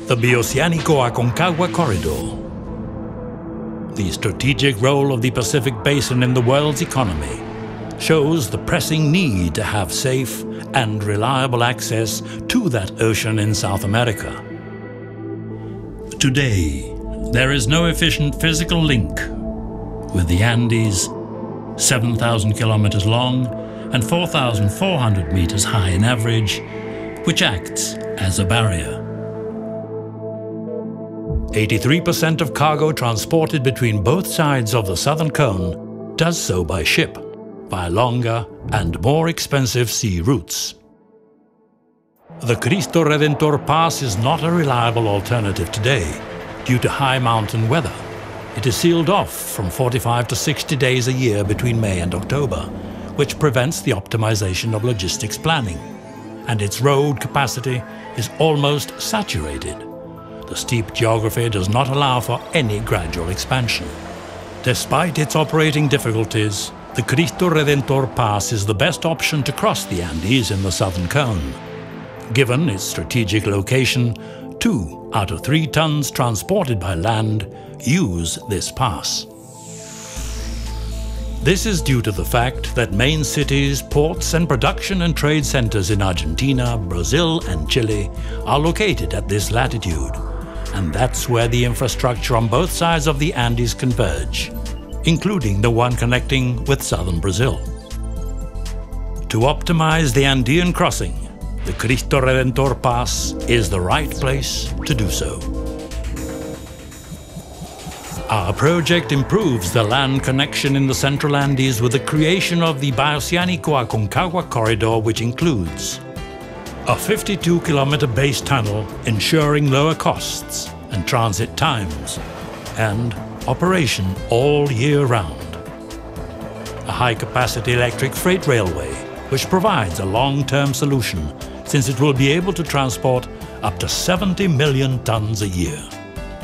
The Bioceánico-Aconcagua Corridor. The strategic role of the Pacific Basin in the world's economy shows the pressing need to have safe and reliable access to that ocean in South America. Today, there is no efficient physical link with the Andes, 7,000 kilometers long and 4,400 meters high in average, which acts as a barrier. 83% of cargo transported between both sides of the southern cone does so by ship, via longer and more expensive sea routes. The Cristo Redentor Pass is not a reliable alternative today due to high mountain weather. It is sealed off from 45 to 60 days a year between May and October, which prevents the optimization of logistics planning, and its road capacity is almost saturated. The steep geography does not allow for any gradual expansion. Despite its operating difficulties, the Cristo Redentor Pass is the best option to cross the Andes in the southern cone. Given its strategic location, 2 out of 3 tons transported by land use this pass. This is due to the fact that main cities, ports and production and trade centers in Argentina, Brazil and Chile are located at this latitude, and that's where the infrastructure on both sides of the Andes converge, including the one connecting with southern Brazil. To optimize the Andean crossing, the Cristo Redentor Pass is the right place to do so. Our project improves the land connection in the Central Andes with the creation of the Bioceánico-Aconcagua Corridor, which includes a 52-kilometer base tunnel ensuring lower costs and transit times, and operation all year round. A high-capacity electric freight railway, which provides a long-term solution since it will be able to transport up to 70 million tons a year.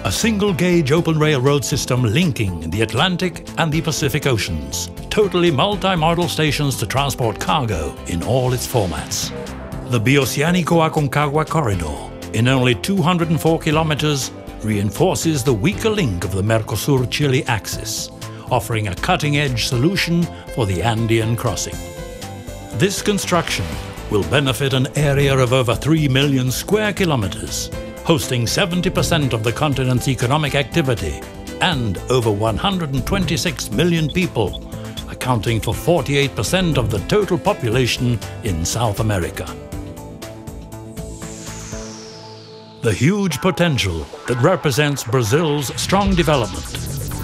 A single-gauge open railroad system linking the Atlantic and the Pacific Oceans, totally multi-modal stations to transport cargo in all its formats. The Bioceánico-Aconcagua Corridor, in only 204 kilometers, reinforces the weaker link of the Mercosur-Chile axis, offering a cutting-edge solution for the Andean crossing. This construction will benefit an area of over 3 million square kilometers, hosting 70% of the continent's economic activity and over 126 million people, accounting for 48% of the total population in South America. The huge potential that represents Brazil's strong development,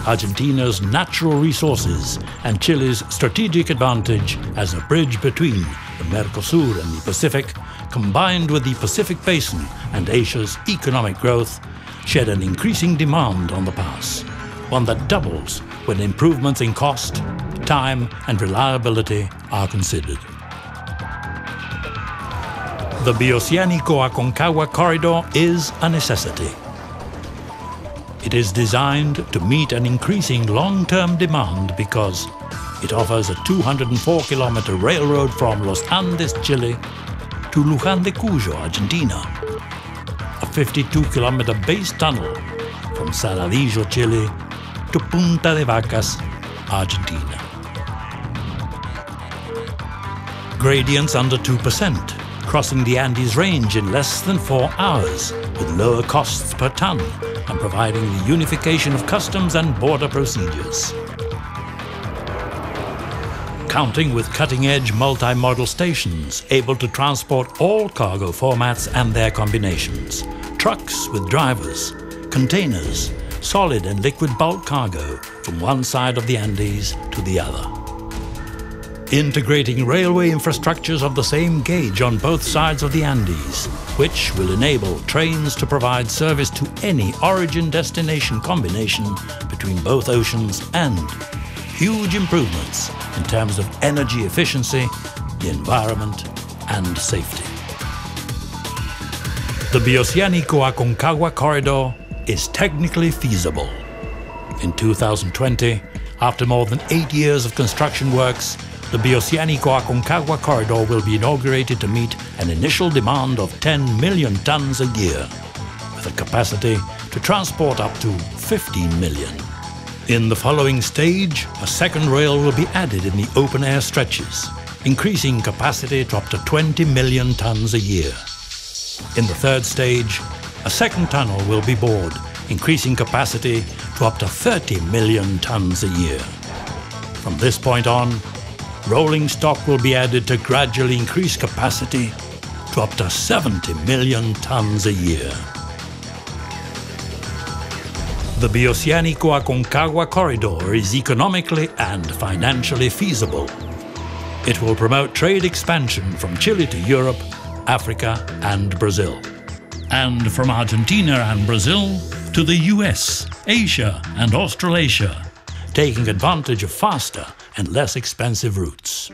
Argentina's natural resources, and Chile's strategic advantage as a bridge between the Mercosur and the Pacific, combined with the Pacific Basin and Asia's economic growth, shed an increasing demand on the pass, one that doubles when improvements in cost, time and reliability are considered. The Bioceánico-Aconcagua Corridor is a necessity. It is designed to meet an increasing long-term demand because it offers a 204-kilometer railroad from Los Andes, Chile, to Luján de Cuyo, Argentina, a 52-kilometer base tunnel from Saladillo, Chile, to Punta de Vacas, Argentina. Gradients under 2%, crossing the Andes range in less than 4 hours, with lower costs per ton, and providing the unification of customs and border procedures. Counting with cutting-edge multi-modal stations able to transport all cargo formats and their combinations, trucks with drivers, containers, solid and liquid bulk cargo from one side of the Andes to the other. Integrating railway infrastructures of the same gauge on both sides of the Andes, which will enable trains to provide service to any origin-destination combination between both oceans, and huge improvements in terms of energy efficiency, the environment and safety. The Bioceánico-Aconcagua Corridor is technically feasible. In 2020, after more than 8 years of construction works, the Bioceánico-Aconcagua Corridor will be inaugurated to meet an initial demand of 10 million tons a year, with the capacity to transport up to 15 million. In the following stage, a second rail will be added in the open-air stretches, increasing capacity to up to 20 million tons a year. In the third stage, a second tunnel will be bored, increasing capacity to up to 30 million tons a year. From this point on, rolling stock will be added to gradually increase capacity to up to 70 million tons a year. The Bioceanico-Aconcagua corridor is economically and financially feasible. It will promote trade expansion from Chile to Europe, Africa and Brazil, and from Argentina and Brazil to the US, Asia and Australasia, taking advantage of faster and less expensive routes.